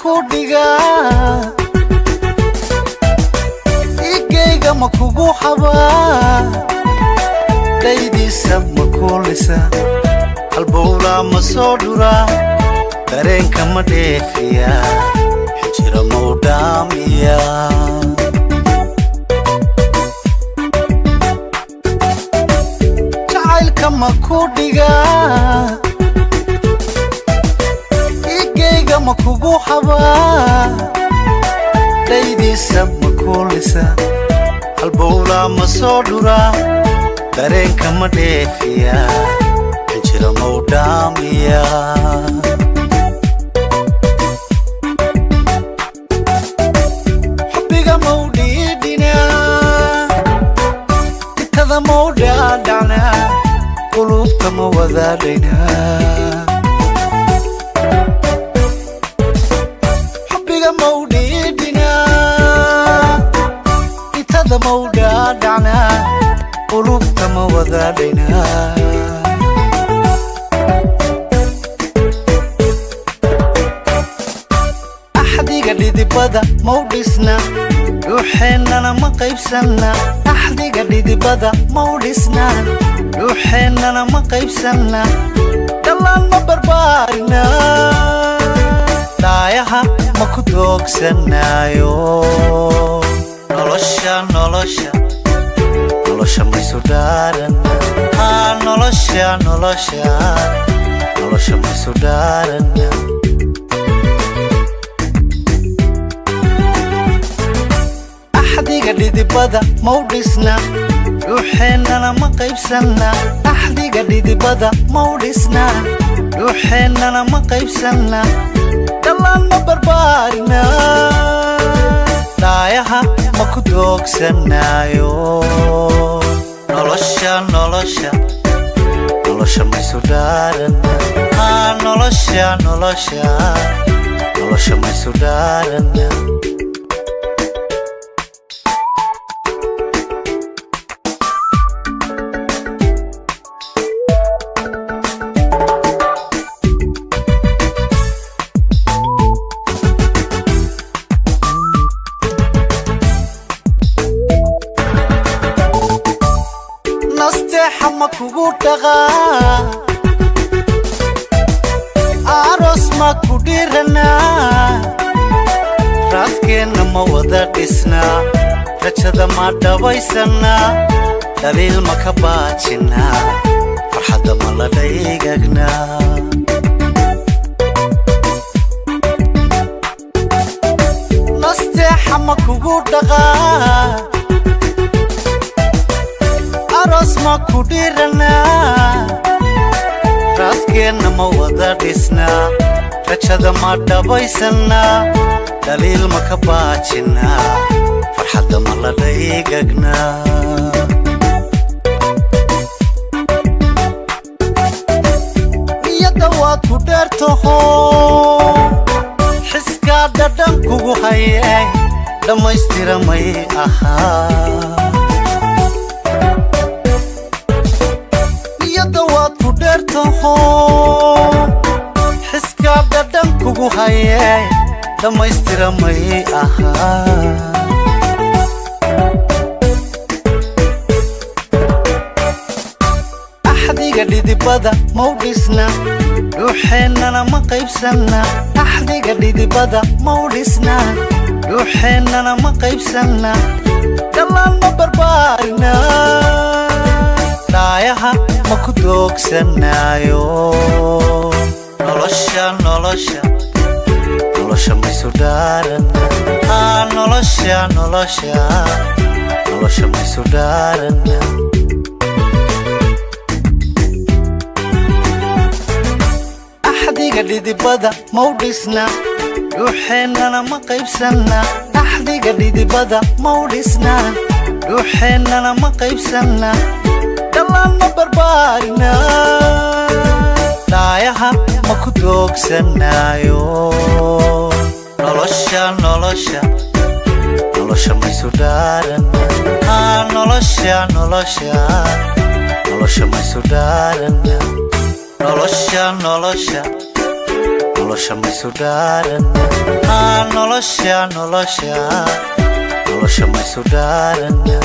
makudiga igeyga makugu haba daydisa makulisa halbowla masodura dareenka madheefiya xijira mawdamiya jacaylka makudiga igeyga makugu haba daydisa makulisa halbowla masodura dareenka madheefiya xijira mawdamiya xubbiga mawdhiidhina itada mawdhaadhacna qulubta ma wadaadhayna xubbiga mawdhiidhina itada mawdhaadhacna qulubta ma wadaadhayna axdiga dhidibada mawdhisna ruuxeennana ma qaybsanna axdiga dhidibada mawdhisna ruuxeennana ma qaybsanna dhallaan ma barbaarina daayaha ma ku doogsanaayo nolosha nolosha nolosha maysu dhaarana nolosha nolosha nolosha maysu dhaarana axdiga dhidibada mawdhisna ruuxeennana ma qaybsanna axdiga dhidibada mawdhisna ruuxeennana ma qaybsanna dhallaan ma barbaarina daayaha ma ku doogsanaayo nolosha nolosha nolosha maysu dhaarana nolosha nolosha nolosha maysu dhaarana nasteexa ma kugu dhaqaa aroos ma ku dhiranaa raaskeenna ma wada dhisnaa rajada ma dhabaysanaa dhaliil ma ka baajinaa farxadda ma la dhaygagnaa nasteexa ma kugu dhaqaa aroos ma ku dhiranaa raaskeenna ma wada dhisnaa rajada ma dhabaysanaa dhaliil ma ka baajinaa farxadda ma la dhaygagnaa niyadda waad ku dheertaho xiskaa dhadhan kugu hayay dhammaystira may ahaa waad ku dheertaho xiskaa dhadhan kugu hayay dhammaystira may ahaa axdiga dhidibada mawdhisna ruuxeennana ma qaybsanna axdiga dhidibada mawdhisna ruuxeennana ma qaybsanna dhallaan ma barbaarina daayaha ma ku doogsanaayo nolosha nolosha nolosha maysu dhaarana nolosha nolosha nolosha maysu dhaarana axdiga dhidibada mawdhisna ruuxeennana ma qaybsanna axdiga dhidibada mawdhisna ruuxeennana ma qaybsanna dhallaan ma barbaarina daayaha ma ku doogsanaayo nolosha nolosha nolosha maysu dhaarana nolosha nolosha nolosha maysu dhaarana nolosha nolosha nolosha maysu dhaarana nolosha maysu dhaarana